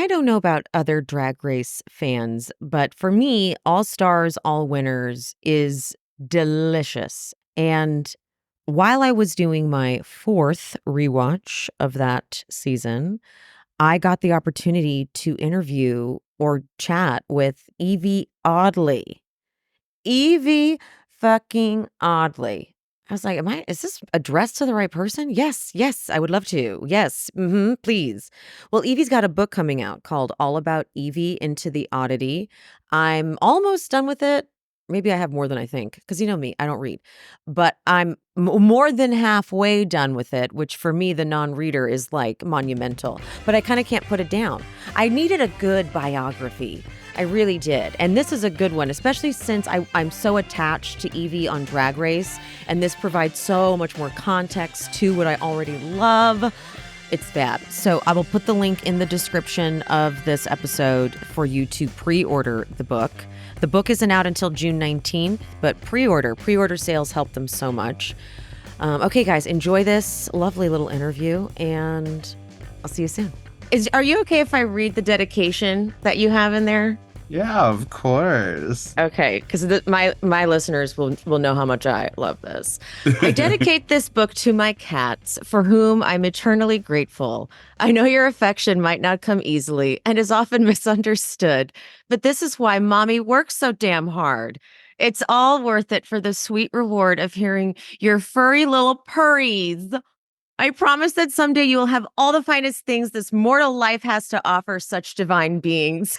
I don't know about other Drag Race fans, but for me, All Stars, All Winners is delicious. And while I was doing my fourth rewatch of that season, I got the opportunity to interview or chat with Yvie Oddly. Yvie fucking Oddly. I was like, is this addressed to the right person? Yes, yes, I would love to. Yes, please. Well, Evie's got a book coming out called All About Yvie Into the Oddity. I'm almost done with it. Maybe I have more than I think, because you know me, I don't read. But I'm more than halfway done with it, which for me, the non-reader, is like monumental. But I kind of can't put it down. I needed a good biography. I really did. And this is a good one, especially since I'm so attached to Yvie on Drag Race. And this provides so much more context to what I already love. It's fab. So I will put the link in the description of this episode for you to pre-order the book. The book isn't out until June 19th, but pre-order sales help them so much. Okay, guys, enjoy this lovely little interview, and I'll see you soon. Are you okay if I read the dedication that you have in there? Yeah, of course. Okay, because my listeners will know how much I love this. I dedicate this book to my cats, for whom I'm eternally grateful. I know your affection might not come easily and is often misunderstood, but this is why Mommy works so damn hard. It's all worth it for the sweet reward of hearing your furry little purries. I promise that someday you will have all the finest things this mortal life has to offer such divine beings.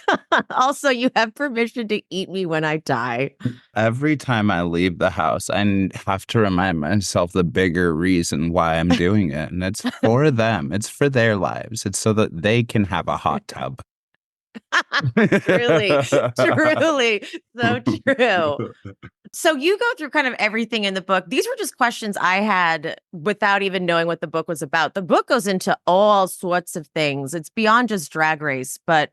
Also, you have permission to eat me when I die. Every time I leave the house, I have to remind myself the bigger reason why I'm doing it. And it's for them. It's for their lives. It's so that they can have a hot tub. Truly, truly, so true. So you go through kind of everything in the book. These were just questions I had without even knowing what the book was about. The book goes into all sorts of things. It's beyond just Drag Race, but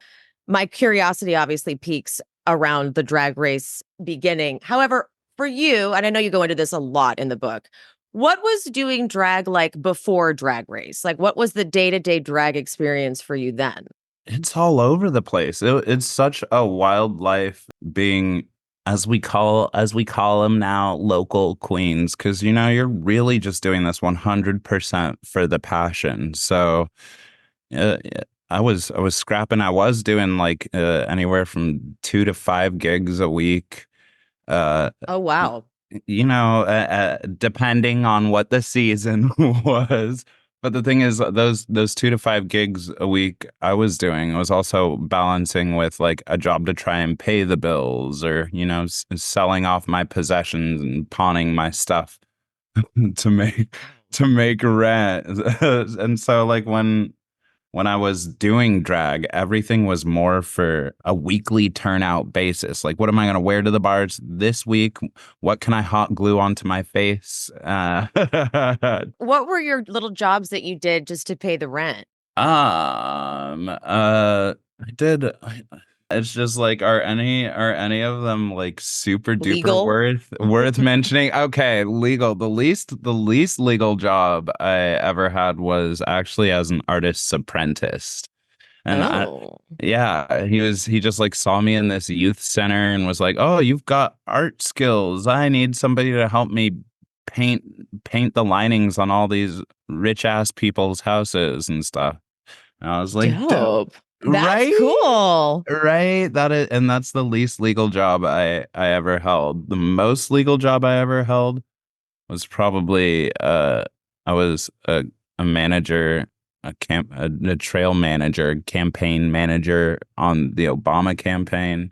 my curiosity obviously peaks around the Drag Race beginning. However, for you, and I know you go into this a lot in the book, what was doing drag like before Drag Race? Like, what was the day-to-day drag experience for you then? It's all over the place. It's such a wild life being, as we call them now, local queens, because you're really just doing this 100% for the passion. So uh, I was scrapping. I was doing like anywhere from 2 to 5 gigs a week. Oh, wow. Depending on what the season was. But the thing is, those 2 to 5 gigs a week I was doing, I was also balancing with like a job to try and pay the bills, or selling off my possessions and pawning my stuff to make rent. And so like when I was doing drag, everything was more for a weekly turnout basis. Like, what am I going to wear to the bars this week? What can I hot glue onto my face? What were your little jobs that you did just to pay the rent? I did. It's just like, are any of them like super duper Legal? worth mentioning? Okay, legal. The least legal job I ever had was actually as an artist's apprentice. And Oh. he just like saw me in this youth center and was like, "Oh, you've got art skills. I need somebody to help me paint the linings on all these rich ass people's houses and stuff." And I was like, "Dope." Dope. That's Right? cool. Right? That's the least legal job I ever held. The most legal job I ever held was probably I was a manager, a trail manager, campaign manager on the Obama campaign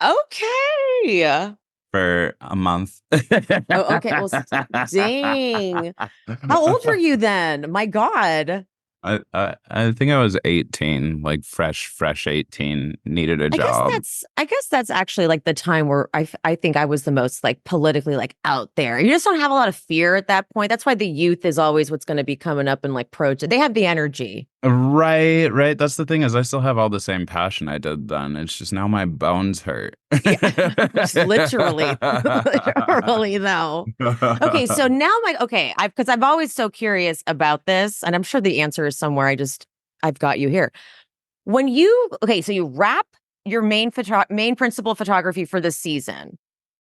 Okay. for a month. Oh, okay. Well, dang. How old were you then? My God. I think I was 18, like fresh 18, needed a job. I guess that's actually like the time where I think I was the most like politically like out there. You just don't have a lot of fear at that point. That's why the youth is always what's going to be coming up and like they have the energy. Right. That's the thing, is I still have all the same passion I did then. It's just now my bones hurt. Yeah, just literally, literally though. Okay, so now because I'm always so curious about this, and I'm sure the answer is somewhere. I've got you here. When you okay, so you wrap your main principal photography for the season.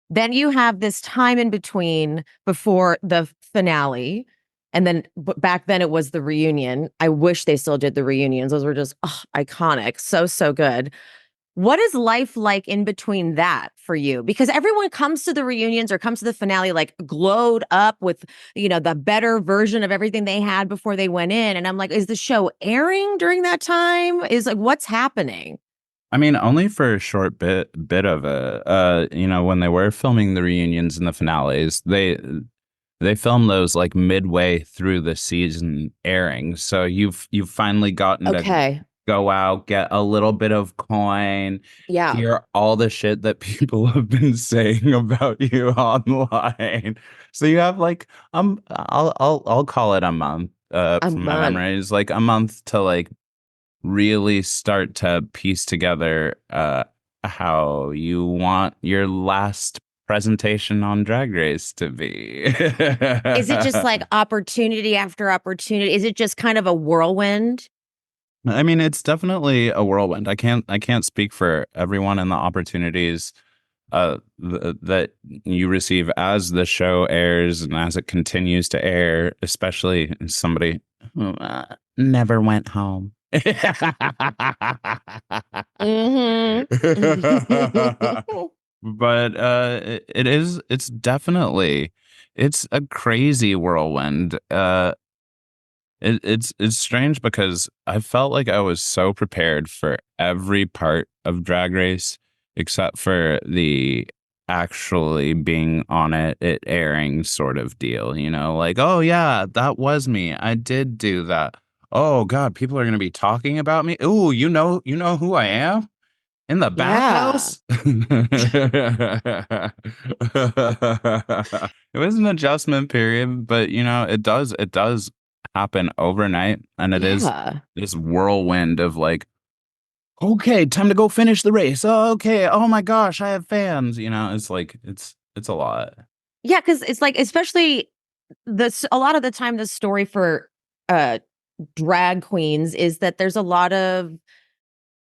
Then you have this time in between before the finale. And then back then it was the reunion. I wish they still did the reunions. Those were just iconic. So, so good. What is life like in between that for you? Because everyone comes to the reunions or comes to the finale like glowed up with, the better version of everything they had before they went in. And I'm like, is the show airing during that time? Is like, what's happening? I mean, only for a short bit of it. When they were filming the reunions and the finales, they filmed those like midway through the season airing. So you've finally gotten to Okay. go out, get a little bit of coin, Yeah. hear all the shit that people have been saying about you online. So you have like I'll call it a month A from my month. memories, like a month to like really start to piece together how you want your last presentation on Drag Race to be. Is it just like opportunity after opportunity? Is it just kind of a whirlwind? I mean, it's definitely a whirlwind. I can't speak for everyone and the opportunities that you receive as the show airs and as it continues to air, especially somebody who never went home. Mhm. But it's definitely it's a crazy whirlwind. It's strange because I felt like I was so prepared for every part of Drag Race except for the actually being on it airing sort of deal, like, oh yeah, that was me. I did do that. Oh God, people are gonna be talking about me. Ooh, you know who I am? In the Yeah. bathhouse? It was an adjustment period, but it does happen overnight, and it is Yeah. this whirlwind of like, okay, time to go finish the race. Oh, okay. Oh my gosh, I have fans. It's like it's a lot. Yeah, because it's like, especially this a lot of the time, the story for uh drag queens is that there's a lot of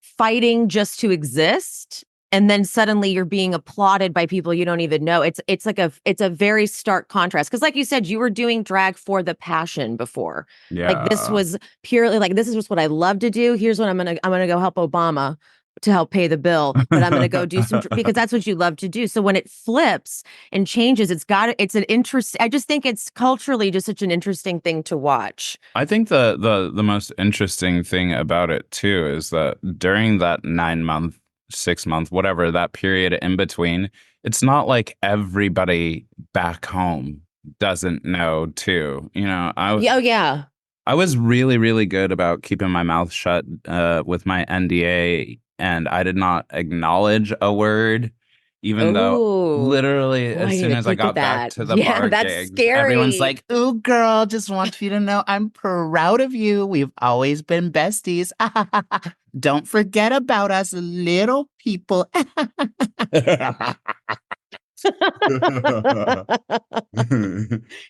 fighting just to exist, and then suddenly you're being applauded by people you don't even know. It's a very stark contrast, because like you said, you were doing drag for the passion before. Like, this Yeah. was purely like, this is just what I love to do. Here's what I'm gonna go help Obama to help pay the bill, but I'm gonna go do because that's what you love to do. So when it flips and changes, it's an interest. I just think it's culturally just such an interesting thing to watch. I think the most interesting thing about it too is that during that 9 month, 6 month, whatever that period in between, it's not like everybody back home doesn't know too. Yeah, oh yeah. I was really, really good about keeping my mouth shut with my NDA, and I did not acknowledge a word, even though Oh, literally oh, I as didn't soon even as I think of got back that. to the Yeah, bar that's gigs, everyone's scary. like, "Ooh, girl, just want you to know I'm proud of you. We've always been besties. Don't forget about us little people."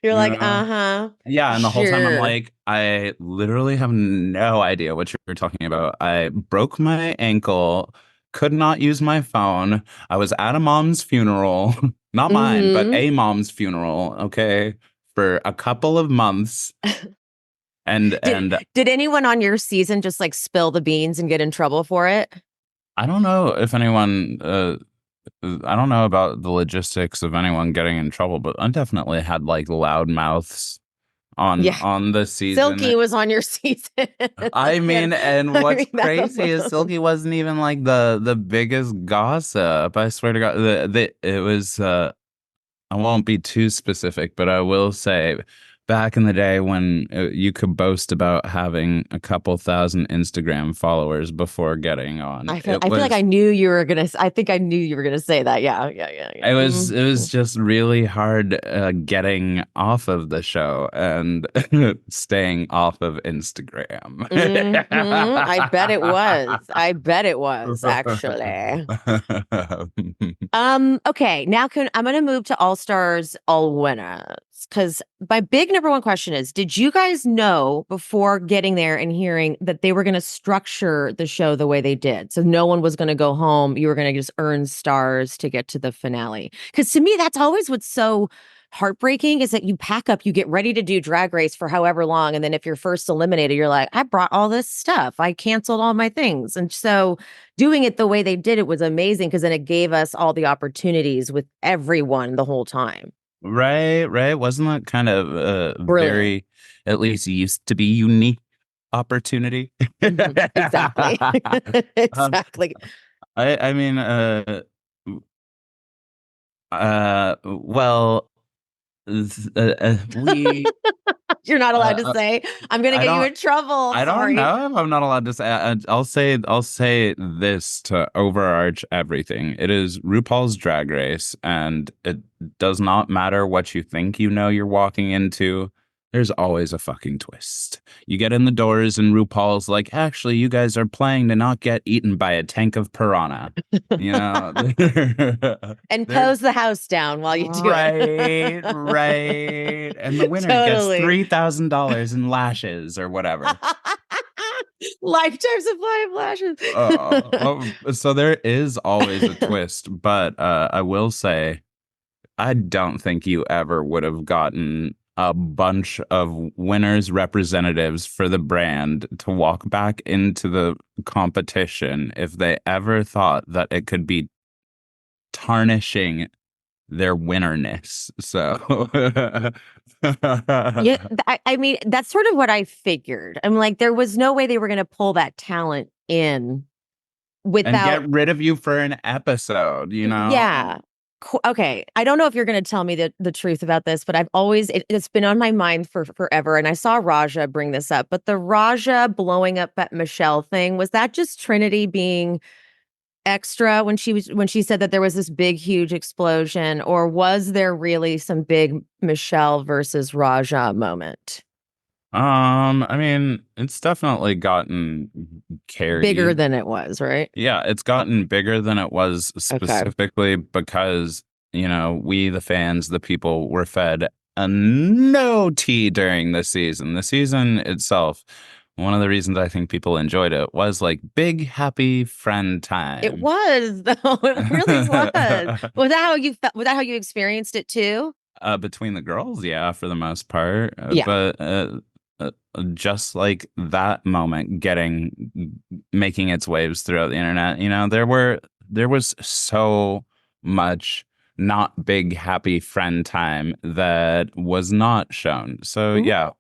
You're like, Yeah. uh-huh, Yeah, and the whole time I'm sure. like, I literally have no idea what you're talking about. I broke my ankle, could not use my phone. I was at a mom's funeral, not mine, but Mm-hmm. a mom's funeral, okay, for a couple of months. And Did and did anyone on your season just like spill the beans and get in trouble for it? I don't know if anyone I don't know about the logistics of anyone getting in trouble, but I definitely had like loud mouths on Yeah. on the season. Silky was on your season. I Yeah, mean, and I what's mean that crazy is alone. Silky wasn't even like the biggest gossip. I swear to God, it was. I won't be too specific, but I will say, back in the day when you could boast about having a couple thousand Instagram followers before getting on, I feel like I knew you were gonna. I think I knew you were gonna say that. Yeah, yeah, yeah, yeah. it was just really hard getting off of the show and staying off of Instagram. I bet it was. I bet it was, actually. Okay, now I'm gonna move to All Stars, All Winners. Because my big number one question is, did you guys know before getting there and hearing that they were going to structure the show the way they did? So no one was going to go home. You were going to just earn stars to get to the finale. Because to me, that's always what's so heartbreaking is that you pack up, you get ready to do Drag Race for however long. And then if you're first eliminated, you're like, I brought all this stuff. I canceled all my things. And so doing it the way they did it was amazing because then it gave us all the opportunities with everyone the whole time. Right, right. Wasn't that kind of a Brilliant. very, at least used to be unique opportunity? Mhm. Exactly. Um, Exactly. I mean, well, we, You're not allowed uh, to uh, say, I'm going to I get you don't, in trouble. I don't Sorry. know if I'm not allowed to say. I'll say this to overarch everything. It is RuPaul's Drag Race, and it does not matter what you think you know you're walking into. There's always a fucking twist. You get in the doors, and RuPaul's like, "Actually, you guys are playing to not get eaten by a tank of piranha." You know, And there, pose the house down while you do it. right, right, and the winner gets Totally. $3,000 in lashes or whatever. Lifetime supply of lashes. So there is always a twist, but I will say I don't think you ever would have gotten a bunch of winners representatives for the brand to walk back into the competition if they ever thought that it could be tarnishing their winnerness. So Yeah, I mean, that's sort of what I figured. I'm like, there was no way they were going to pull that talent in and without. get rid of you for an episode, you know? Yeah. Okay. I don't know if you're going to tell me the truth about this, but I've always, it's been on my mind for forever. And I saw Raja bring this up, but the Raja blowing up at Michelle thing, was that just Trinity being extra when she said that there was this big, huge explosion, or was there really some big Michelle versus Raja moment? I mean, it's definitely gotten Bigger carried. than it was, right? Yeah, it's gotten bigger than it was Okay. specifically because, we, the fans, the people, were fed a no tea during the season. The season itself, one of the reasons I think people enjoyed it was like big, happy friend It time. was, though. It really was. Was that how you felt? Was that how you experienced it too? Between the girls, yeah, for the most part. Yeah. Just like that moment making its waves throughout the internet, there was so much not big happy friend time that was not shown. So yeah,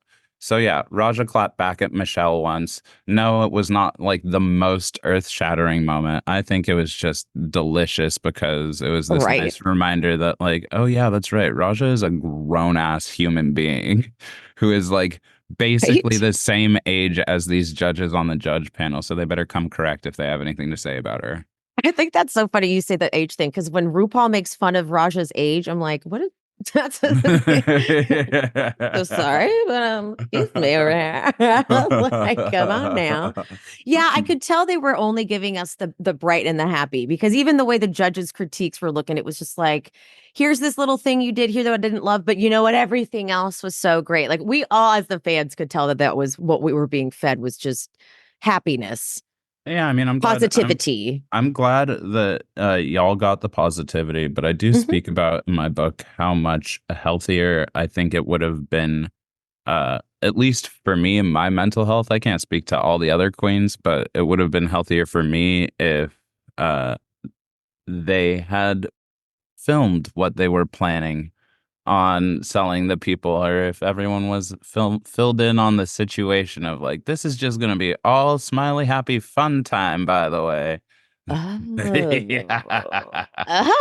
Raja clapped back at Michelle once. No, it was not like the most earth-shattering moment. I think it was just delicious because it was this Right. nice reminder that, like, oh yeah, that's right. Raja is a grown-ass human being who is like basically Right. the same age as these judges on the judge panel. So they better come correct if they have anything to say about her. I think that's so funny you say the age thing because when RuPaul makes fun of Raja's age, I'm like, what is that's so sorry, but excuse me over here. Like, come on now. Yeah, I could tell they were only giving us the bright and the happy because even the way the judges' critiques were looking, it was just like, here's this little thing you did here that I didn't love, but you know what? Everything else was so great. Like we all, as the fans, could tell that that was what we were being fed was just happiness, Yeah, I mean, positivity. I'm glad that y'all got the positivity, but I do Mhm. speak about in my book how much healthier I think it would have been, at least for me and my mental health. I can't speak to all the other queens, but it would have been healthier for me if uh, they had filmed what they were planning on selling the people, or if everyone was filled in on the situation of like, this is just going to be all smiley, happy, fun time, by the way. Oh.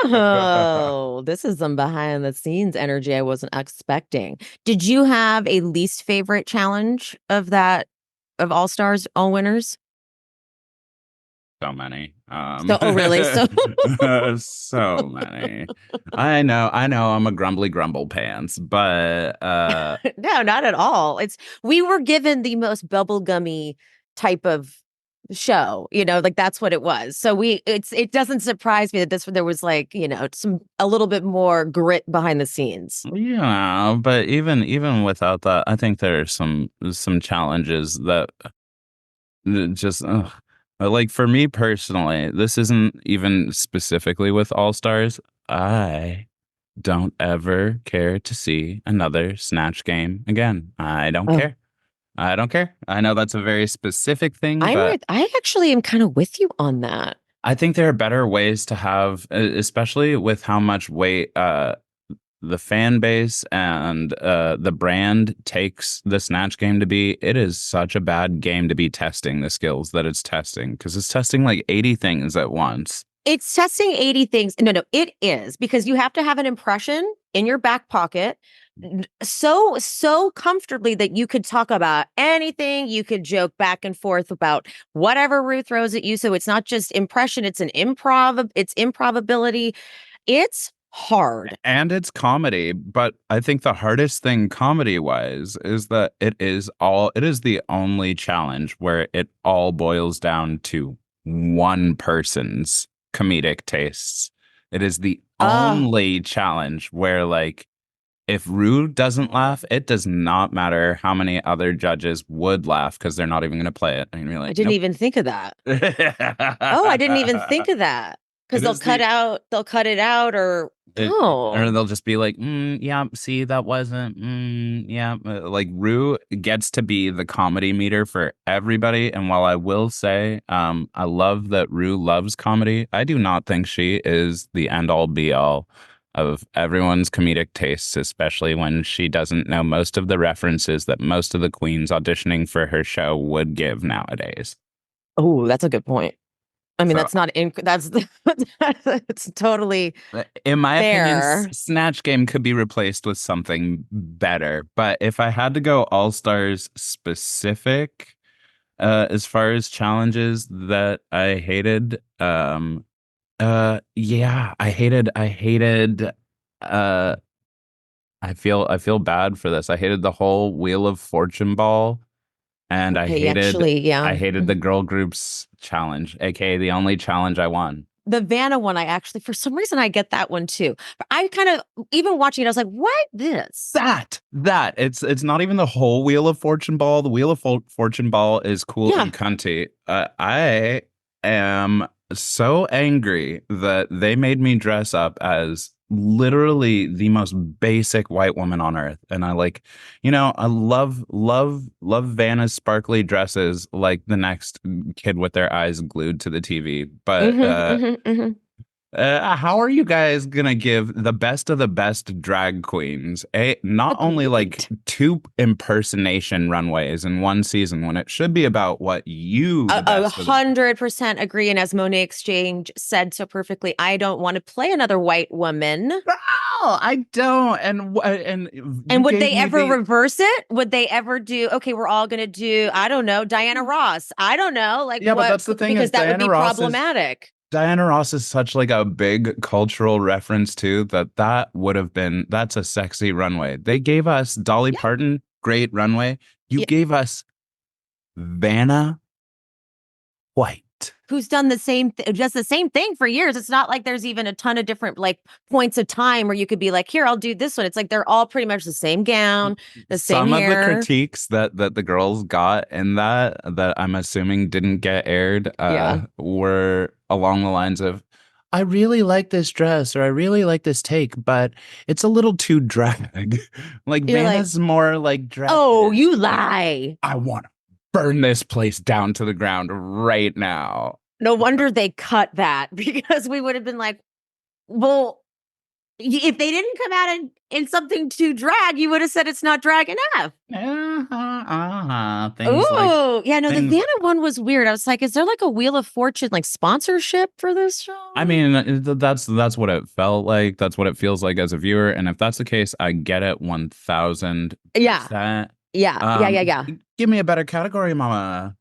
Oh, this is some behind the scenes energy I wasn't expecting. Did you have a least favorite challenge of that of All Stars, All Winners? So many. So, oh, really? So, So many. I know I'm a grumbly grumble pants, but no, not at all. It's we were given the most bubblegummy type of show, like that's what it was. So it doesn't surprise me that there was like, some a little bit more grit behind the scenes. Yeah, but even without that, I think there are some challenges that just like for me personally, this isn't even specifically with All Stars. I don't ever care to see another Snatch game again. I don't Oh, care. I don't care. I know that's a very specific thing, I'm but with, I actually am kind of with you on that. I think there are better ways to have, especially with how much weight the fan base and the brand takes the Snatch game to be. It is such a bad game to be testing the skills that it's testing because it's testing like 80 things at once. It's testing 80 things. No, no, it is because you have to have an impression in your back pocket so comfortably that you could talk about anything. You could joke back and forth about whatever Rue throws at you. So it's not just impression, it's improbability. It's hard. And it's comedy, but I think the hardest thing comedy wise is that it is the only challenge where it all boils down to one person's comedic tastes. It is the Ah, only challenge where like if Rue doesn't laugh, it does not matter how many other judges would laugh because they're not even going to play it. And you're I like, didn't nope. even think of that. Oh, I didn't even think It of that. Because is the they'll cut it out or It, or oh. they'll just be like, yeah, see, that wasn't, yeah. Like Rue gets to be the comedy meter for everybody. And while I will say, I love that Rue loves comedy, I do not think she is the end all be all of everyone's comedic tastes, especially when she doesn't know most of the references that most of the queens auditioning for her show would give nowadays. Oh, that's a good point. I mean, So that's not in that's it's totally in my opinion, fair. Snatch Game could be replaced with something better. But if I had to go All Stars specific, as far as challenges that I hated, yeah, uh, I feel bad for this. I hated the whole Wheel of Fortune ball, and Okay, actually, I yeah. hated the girl groups challenge, aka the only challenge I won. The Vanna one, I actually, for some reason, I get that one too. But I kind of, even watching it, I was like, what this? That it's not even the whole Wheel of Fortune ball. The Wheel of Fortune ball is cool Yeah. and cunty. I am so angry that they made me dress up as literally the most basic white woman on earth, and I like, I love Vanna's sparkly dresses like the next kid with their eyes glued to the TV, but how are you guys gonna give the best of the best drag queens not only like Agreed. two impersonation runways in one season when it should be about what you A the best of the 100% agree. And as Monet Exchange said so perfectly, I don't want to play another white woman. Oh, I don't. And you And would gave they me ever the reverse it? Would they ever do, okay, we're all going to do, I don't know, Diana Ross? I don't know. Like yeah, but what? that's the thing Because is that would be problematic. Diana Ross is such like a big cultural reference too that would have been that's a sexy runway. They gave us Dolly Yeah. Parton, great runway. You Yeah. gave us Vanna White. Who's done just the same thing for years. It's not like there's even a ton of different like points of time where you could be like, here, I'll do this one. It's like they're all pretty much the same gown, the same Some of the hair. critiques that the girls got in that I'm assuming didn't get aired Yeah. were along the lines of I really like this dress or I really like this take, but it's a little too drag. Like You're like, Vanna's more like drag. oh, you lie. I want to burn this place down to the ground right now. No wonder they cut that because we would have been like, well, if they didn't come out in something too drag, you would have said it's not drag enough. Things like Oh, yeah, no, the things. Vanna one was weird. I was like, is there like a Wheel of Fortune like sponsorship for this I show? mean, that's what it felt like. That's what it feels like as a viewer. And if that's the case, I get it 1000%. Yeah, yeah, yeah, yeah, yeah. Give me a better category, mama.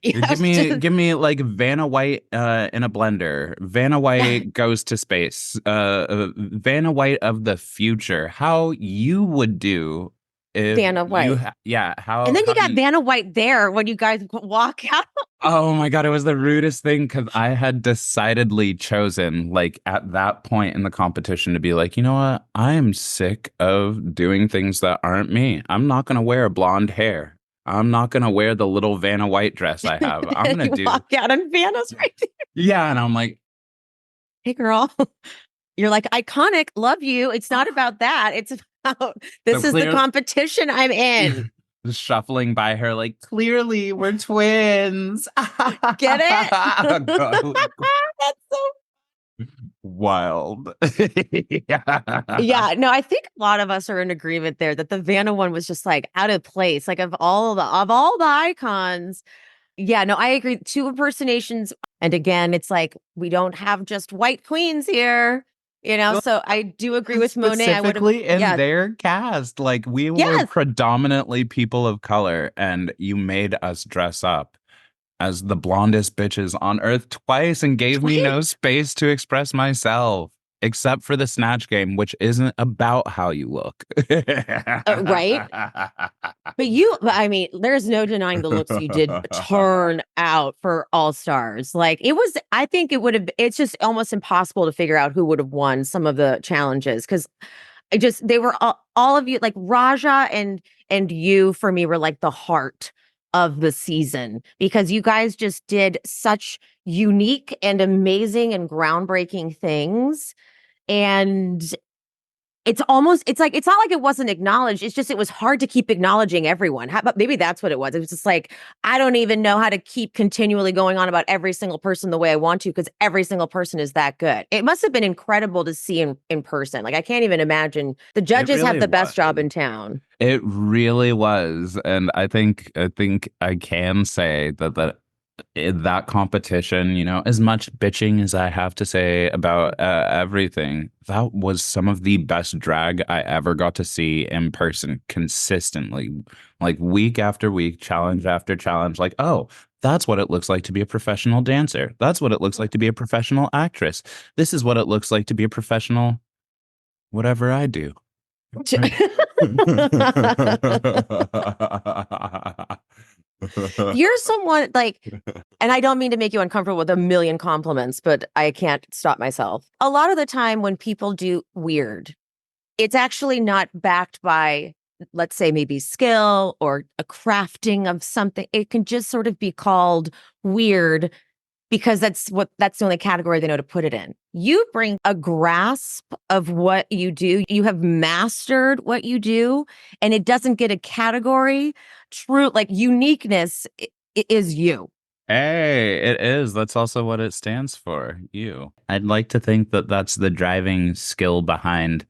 Yeah, Give me like Vanna White in a blender. Vanna White goes to space. Vanna White of the future. How you would do if Vanna you, White. yeah, And then how you do got you, Vanna White there when you guys walk out. oh my God, it was the rudest thing because I had decidedly chosen, like, at that point in the competition to be like, you know what? I am sick of doing things that aren't me. I'm not going to wear blonde hair. I'm not going to wear the little Vanna White dress I have. I'm And going to you do, walk out and Vanna's right there. yeah. And I'm like, Hey, girl. You're like, iconic, love you. It's not about that. It's about so this is the clear, competition I'm in. just shuffling by her, like, clearly we're twins. Get it? That's so Wild. Yeah. yeah. No, I think a lot of us are in agreement there that the Vanna one was just like out of place. Like of all the icons. Yeah, no, I agree. Two impersonations. And again, it's like we don't have just white queens here, So I do agree with Monet. I would have, Specifically in yeah, their cast, like we were yes. predominantly people of color, and you made us dress up as the blondest bitches on earth twice and gave me no space to express myself, except for the Snatch Game, which isn't about how you look. Right. I mean, there's no denying the looks you did turn out for All Stars. Like I think it's just almost impossible to figure out who would have won some of the challenges because they were all of you, like Raja and you for me were like the heart of the season because you guys just did such unique and amazing and groundbreaking things. And it's not like it wasn't acknowledged. It's just it was hard to keep acknowledging everyone. How about maybe that's what it was. It was just like I don't even know how to keep continually going on about every single person the way I want to because every single person is that good. It must have been incredible to see in person. Like I can't even imagine. The It judges have really the best job was. in town. It really was, and I think I can say that in that competition, as much bitching as I have to say about everything, that was some of the best drag I ever got to see in person consistently, like week after week, challenge after challenge. Like, oh, that's what it looks like to be a professional dancer. That's what it looks like to be a professional actress. This is what it looks like to be a professional whatever I do. Right. You're someone like, and I don't mean to make you uncomfortable with a million compliments, but I can't stop myself. A lot of the time when people do weird, it's actually not backed by, let's say, maybe skill or a crafting of something. It can just sort of be called weird because that's the only category they know to put it in. You bring a grasp of what you do. You have mastered what you do, and it doesn't get a category. True, like uniqueness is you. Hey, it is. That's also what it stands for. You. I'd like to think that that's the driving skill behind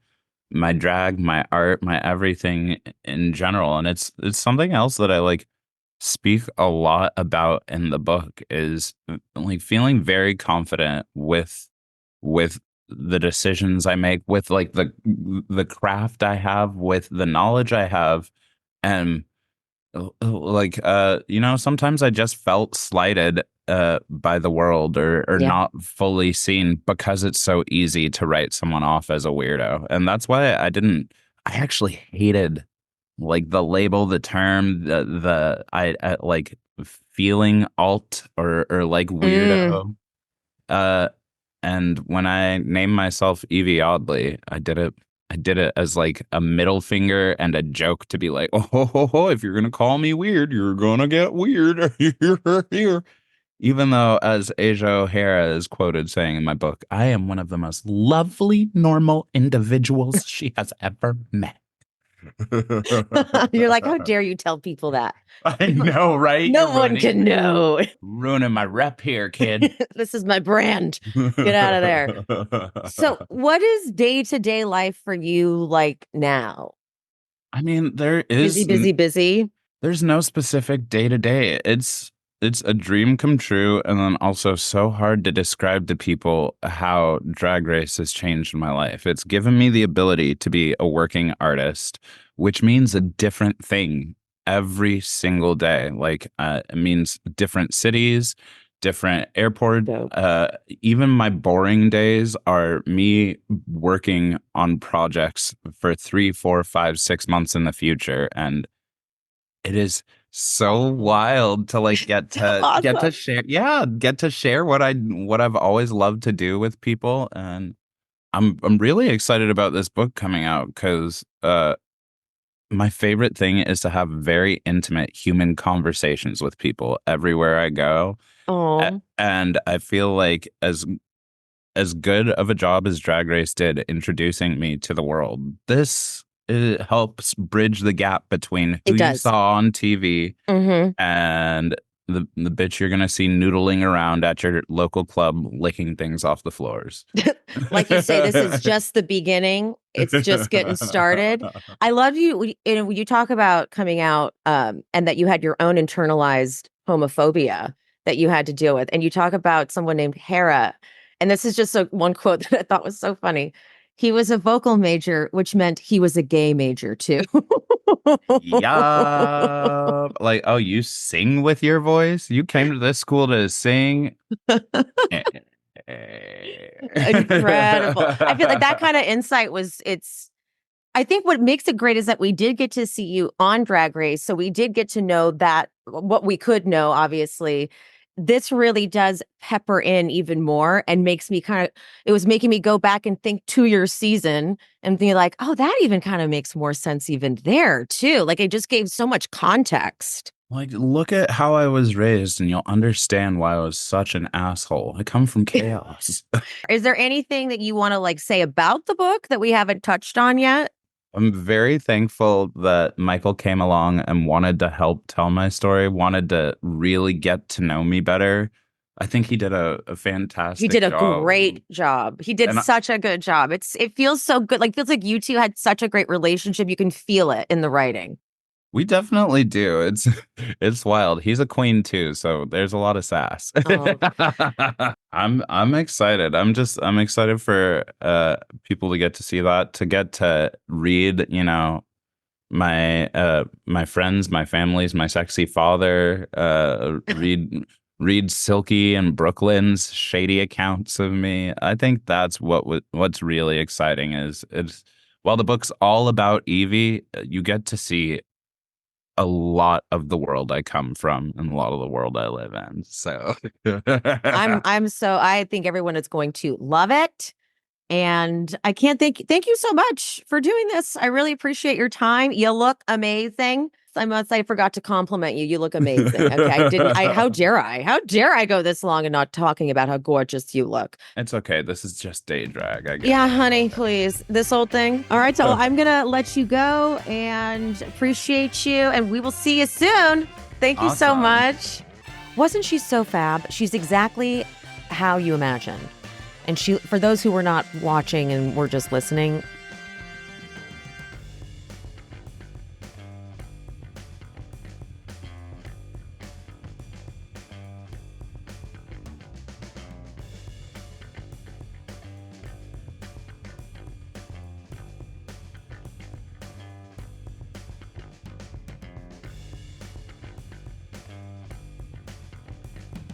my drag, my art, my everything in general. And it's something else that I like speak a lot about in the book is like feeling very confident with the decisions I make, with like the craft I have, with the knowledge I have. And like sometimes I just felt slighted by the world or Yeah. not fully seen because it's so easy to write someone off as a weirdo. And that's why I actually hated like the label, the term, I like feeling alt or like Mm, weirdo. Uh and when I named myself Yvie Oddly, I did it as like a middle finger and a joke to be like, oh, if you're gonna call me weird, you're gonna get weird. Here. Even though, as Asia O'Hara is quoted saying in my book, I am one of the most lovely, normal individuals she has ever met. you're like, how dare you tell people that? I know, right? No one can know. Ruining my rep here, kid. This is my brand. Get out of there. So, what is day to day life for you like now? I mean, Busy, busy, busy. there's no specific day to day. It's a dream come true, and then also so hard to describe to people how Drag Race has changed my life. It's given me the ability to be a working artist, which means a different thing every single day. Like it means different cities, different airport. Dope. Even my boring days are me working on projects for 3, 4, 5, 6 months in the future, and it is so wild to like get to Awesome. share, get to share what I've always loved to do with people, and I'm really excited about this book coming out because my favorite thing is to have very intimate human conversations with people everywhere I go. Oh, And I feel like as good of a job as Drag Race did introducing me to the world, this helps bridge the gap between who it you does. saw on TV Hmm. and the bitch you're gonna see noodling around at your local club, licking things off the floors. Like you say, this is just the beginning. It's just getting started. I love you. When you talk about coming out, and that you had your own internalized homophobia that you had to deal with, and you talk about someone named Hera, and this is just one quote that I thought was so funny. He was a vocal major, which meant he was a gay major too. Yeah. Like, oh, you sing with your voice? You came to this school to sing? Incredible. I feel like that kind of insight I think what makes it great is that we did get to see you on Drag Race. So we did get to know that what we could know, obviously. This really does pepper in even more and makes me it was making me go back and think to your season and be like, oh, that even kind of makes more sense even there too. Like it just gave so much context. Like, look at how I was raised, and you'll understand why I was such an asshole. I come from chaos. Is there anything that you want to like say about the book that we haven't touched on yet? I'm very thankful that Michael came along and wanted to help tell my story, wanted to really get to know me better. I think he did a He fantastic did a job. great job. He did And such a good job. It feels so good. Like feels like you two had such a great relationship. You can feel it in the writing. we definitely do. It's wild. He's a queen too, so there's a lot of sass. Oh, I'm excited. I'm excited for people to get to see that, to get to read, my friends, my families, my sexy father, read Silky and Brooklyn's shady accounts of me. I think that's what's really exciting is it's while the book's all about Yvie, you get to see a lot of the world I come from and a lot of the world I live in. So I think everyone is going to love it. And I can't thank you so much for doing this. I really appreciate your time. You look amazing. I must say I forgot to compliment you. You look amazing. Okay. How dare I? How dare I go this long and not talking about how gorgeous you look? It's okay. This is just day drag, I guess. Yeah, honey, please. This old thing. All right, so I'm gonna let you go and appreciate you, and we will see you soon. Thank you so Awesome. much. Wasn't she so fab? She's exactly how you imagine. And for those who were not watching and were just listening,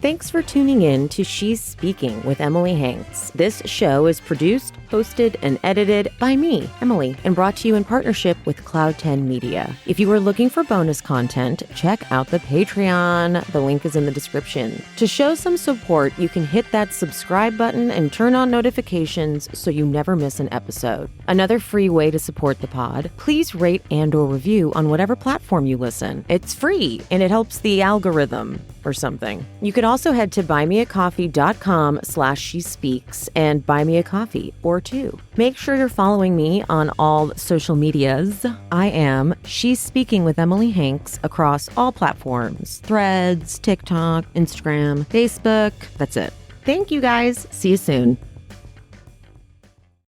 thanks for tuning in to She's Speaking with Emily Hanks. This show is produced, hosted, and edited by me, Emily, and brought to you in partnership with Cloud 10 Media. If you are looking for bonus content, check out the Patreon. The link is in the description. To show some support, you can hit that subscribe button and turn on notifications so you never miss an episode. Another free way to support the pod, please rate and/or review on whatever platform you listen. It's free, and it helps the algorithm or something. You could also head to buymeacoffee.com/shespeaks and buy me a coffee or two. Make sure you're following me on all social medias. I am She's Speaking with Emily Hanks across all platforms: Threads, TikTok, Instagram, Facebook. That's it. Thank you guys. See you soon.